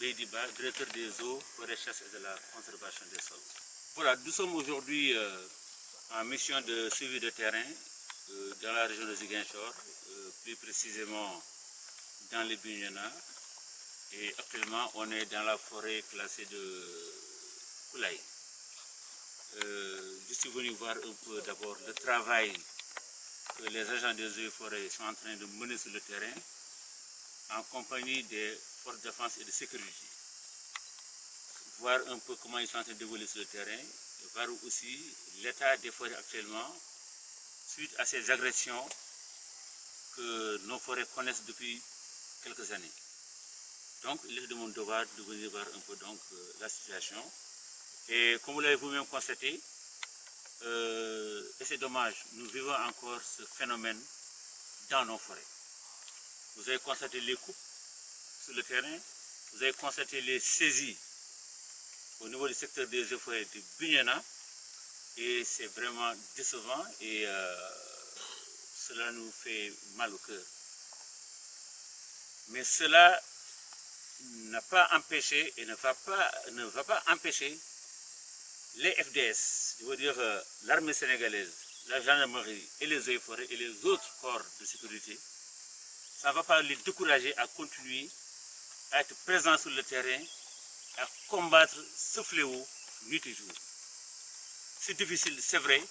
Beydiba, directeur des eaux, forêts, chasse et de la conservation des sols. Voilà, nous sommes aujourd'hui en mission de suivi de terrain dans la région de Ziguinchor, plus précisément dans les Bignona. Et actuellement, on est dans la forêt classée de Koulaï. Je suis venu voir un peu d'abord le travail que les agents des eaux et forêts sont en train de mener sur le terrain en compagnie des forces de défense et de sécurité. Voir un peu comment ils sont en train d'évoluer sur le terrain, et voir aussi l'état des forêts actuellement suite à ces agressions que nos forêts connaissent depuis quelques années. Donc, il est de mon devoir de venir voir un peu donc, la situation. Et comme vous l'avez vous-même constaté, et c'est dommage, nous vivons encore ce phénomène dans nos forêts. Vous avez constaté les coupes sur le terrain, vous avez constaté les saisies au niveau du secteur des eaux forêts de Bignona, et c'est vraiment décevant et cela nous fait mal au cœur. Mais cela n'a pas empêché et ne va pas empêcher les FDS, je veux dire l'armée sénégalaise, la gendarmerie et les eaux et forêts et les autres corps de sécurité. Ça ne va pas les décourager à continuer à être présents sur le terrain, à combattre ce fléau nuit et jour. C'est difficile, c'est vrai,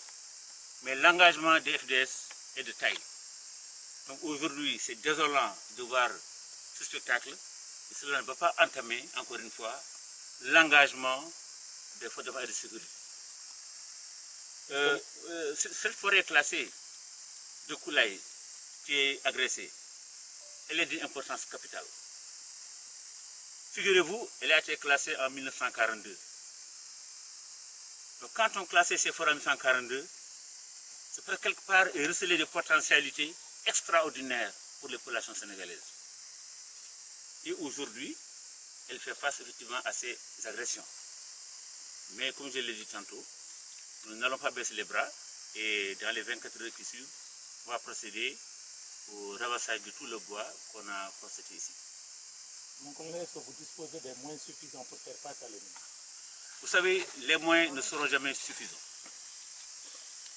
mais l'engagement des FDS est de taille. Donc aujourd'hui, c'est désolant de voir ce spectacle, et cela ne va pas entamer, encore une fois, l'engagement des forces de défense et de sécurité. Cette forêt classée de Koulaï qui est agressée, elle est d'une importance capitale. Figurez-vous, elle a été classée en 1942. Donc quand on classait ces forêts en 1942, c'est pour quelque part receler des potentialités extraordinaires pour les populations sénégalaises. Et aujourd'hui, elle fait face effectivement à ces agressions. Mais comme je l'ai dit tantôt, nous n'allons pas baisser les bras et dans les 24 heures qui suivent, on va procéder au ramassage de tout le bois qu'on a constaté ici. Donc, est-ce que vous disposez des moyens suffisants pour faire face à l'ennemi? Vous savez, les moyens ne seront jamais suffisants.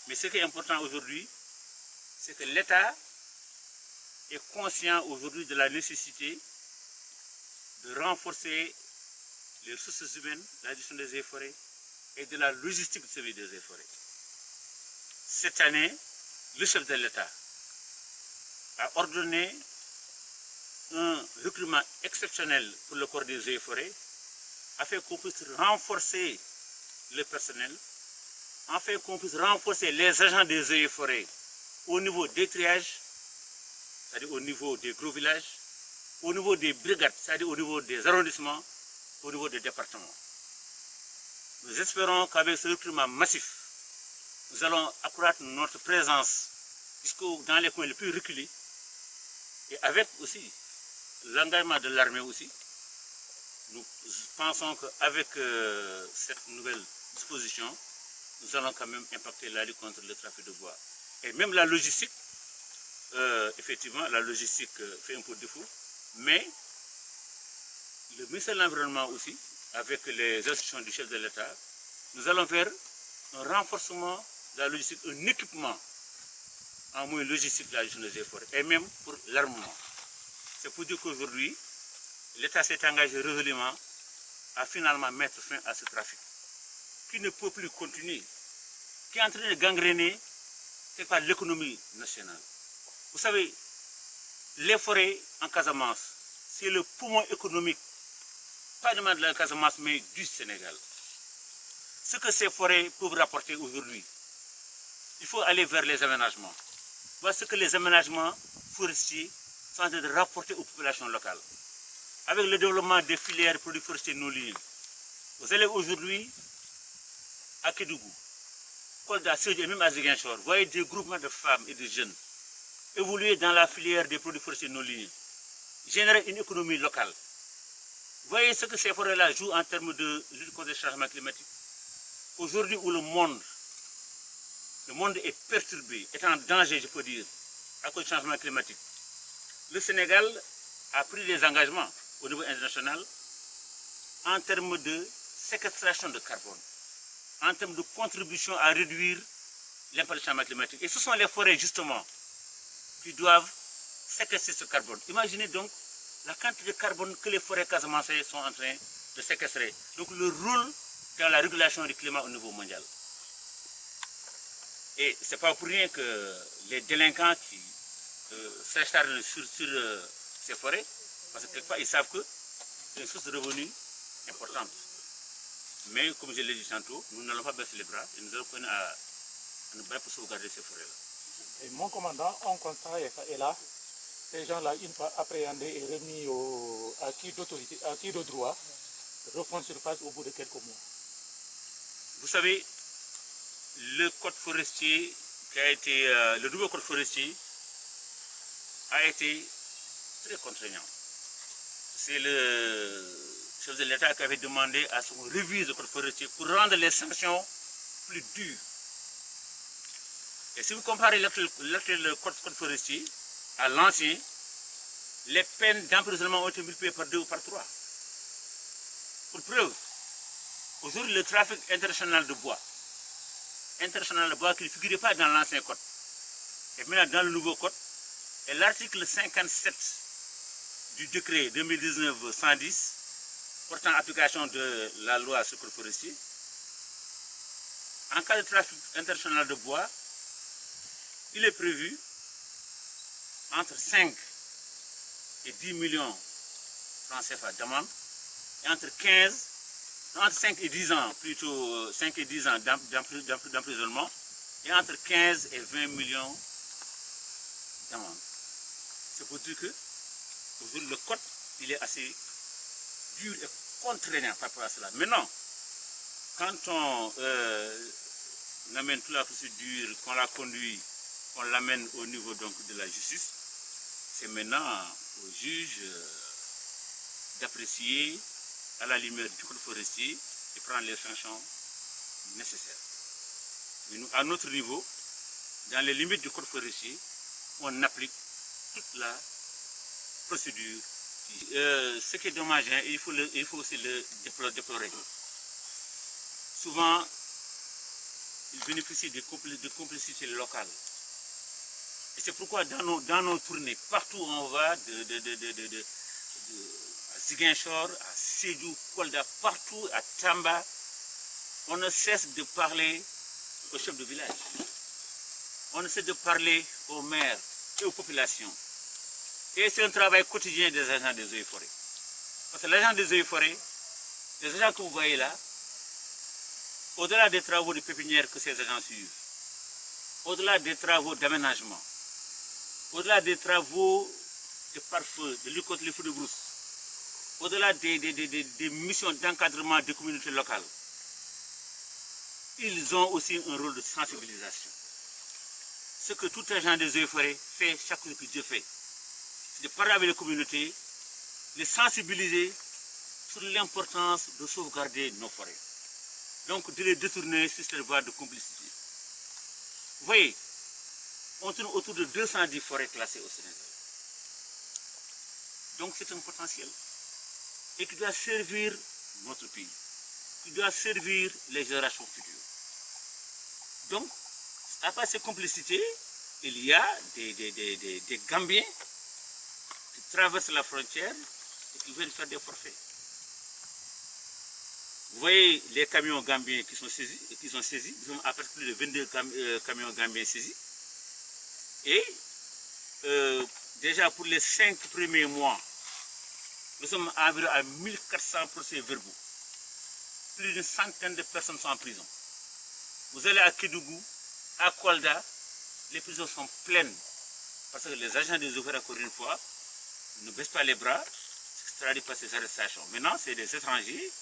Mais ce qui est important aujourd'hui, c'est que l'État est conscient aujourd'hui de la nécessité de renforcer les ressources humaines, la gestion des eaux et forêts et de la logistique de service des eaux et forêts. Cette année, le chef de l'État a ordonné un recrutement exceptionnel pour le corps des eaux et forêts afin qu'on puisse renforcer le personnel, afin qu'on puisse renforcer les agents des eaux et forêts au niveau des triages, c'est-à-dire au niveau des gros villages, au niveau des brigades, c'est-à-dire au niveau des arrondissements, au niveau des départements. Nous espérons qu'avec ce recrutement massif, nous allons accroître notre présence dans les coins les plus reculés et avec aussi l'engagement de l'armée aussi. Nous pensons qu'avec cette nouvelle disposition, nous allons quand même impacter la lutte contre le trafic de bois. Et même la logistique, effectivement, la logistique fait un peu de défaut, mais le ministère de l'Environnement aussi, avec les instructions du chef de l'État, nous allons faire un renforcement de la logistique, un équipement en moyen logistique de la gestion des efforts, et même pour l'armement. C'est pour dire qu'aujourd'hui, l'État s'est engagé résolument à finalement mettre fin à ce trafic, qui ne peut plus continuer, qui est en train de gangréner l'économie nationale. Vous savez, les forêts en Casamance, c'est le poumon économique, pas seulement de la Casamance, mais du Sénégal. Ce que ces forêts peuvent rapporter aujourd'hui, il faut aller vers les aménagements. Voilà ce que les aménagements forestiers sont en train de rapporter aux populations locales. Avec le développement des filières de produits forestiers non liés, vous allez aujourd'hui à Kédougou, Kolda, Sédhiou et même à Ziguinchor, vous voyez des groupements de femmes et de jeunes évoluer dans la filière des produits forestiers non liés, générer une économie locale. Vous voyez ce que ces forêts-là jouent en termes de lutte contre le changement climatique. Aujourd'hui où le monde est perturbé, est en danger, je peux dire, à cause du changement climatique, le Sénégal a pris des engagements au niveau international en termes de séquestration de carbone, en termes de contribution à réduire l'impact du changement climatique. Et ce sont les forêts, justement, qui doivent séquestrer ce carbone. Imaginez donc la quantité de carbone que les forêts casamancées sont en train de séquestrer. Donc le rôle dans la régulation du climat au niveau mondial. Et ce n'est pas pour rien que les délinquants qui s'acharnent sur ces forêts, parce que quelque part ils savent que c'est une source de revenus importante. Mais comme je l'ai dit tantôt, nous n'allons pas baisser les bras et nous allons continuer à nous battre pour sauvegarder ces forêts-là. Et mon commandant, on constate et là, ces gens-là, une fois appréhendés et remis à qui d'autorité, à qui de droit, refont surface au bout de quelques mois. Vous savez, le code forestier qui a été, le nouveau code forestier a été très contraignant. C'est le chef de l'État qui avait demandé à ce qu'on révise le code forestier pour rendre les sanctions plus dures. Et si vous comparez l'actuel code forestier à l'ancien, les peines d'emprisonnement ont été multipliées par 2 ou par 3. Pour preuve, aujourd'hui le trafic international de bois qui ne figurait pas dans l'ancien code, et maintenant dans le nouveau code, et l'article 57 du décret 2019-110 portant application de la loi sur le code forestier, en cas de trafic international de bois, il est prévu entre 5 et 10 millions francs CFA d'amende et entre 5 et 10 ans, plutôt 5 et 10 ans d'emprisonnement et entre 15 et 20 millions d'amende. C'est pour dire que aujourd'hui le code il est assez dur et contraignant par rapport à cela. Maintenant, quand on amène toute la procédure, qu'on la conduit, qu'on l'amène au niveau donc de la justice, c'est maintenant au juge d'apprécier à la lumière du code forestier et prendre les sanctions nécessaires. Mais nous, à notre niveau, dans les limites du code forestier, on applique toute la procédure. Ce qui est dommage, hein, il faut aussi le déplorer. Souvent, ils bénéficient de complicités locales. Et c'est pourquoi dans nos tournées, partout où on va, à Ziguinchor, à Sédhiou, Kolda, partout, à Tamba, on ne cesse de parler aux chefs de village. On ne cesse de parler aux maires et aux populations. Et c'est un travail quotidien des agents des eaux et forêts. Parce que l'agent des eaux et forêts, les agents que vous voyez là, au-delà des travaux de pépinière que ces agents suivent, au-delà des travaux d'aménagement, au-delà des travaux de pare-feu, de lutte contre les feux de brousse, au-delà des missions d'encadrement des communautés locales, ils ont aussi un rôle de sensibilisation. Ce que tout agent des eaux et forêts fait chaque jour que Dieu fait, c'est de parler avec les communautés, les sensibiliser sur l'importance de sauvegarder nos forêts. Donc de les détourner sur cette voie de complicité. Vous voyez, on tourne autour de 210 forêts classées au Sénégal. Donc c'est un potentiel. Et qui doit servir notre pays, qui doit servir les générations futures. Donc, à part ces complicités, il y a des Gambiens qui traversent la frontière et qui viennent faire des forfaits. Vous voyez les camions gambiens qui sont saisis, nous sommes à presque plus de 22 camions gambiens saisis. Et déjà pour les 5 premiers mois, nous sommes environ à 1400 procès-verbaux. Plus d'une centaine de personnes sont en prison. Vous allez à Kédougou, à Kolda, les prisons sont pleines. Parce que les agents des eaux, encore une fois, ne baissent pas les bras, ce qui se traduit par ces arrestations. Maintenant, c'est des étrangers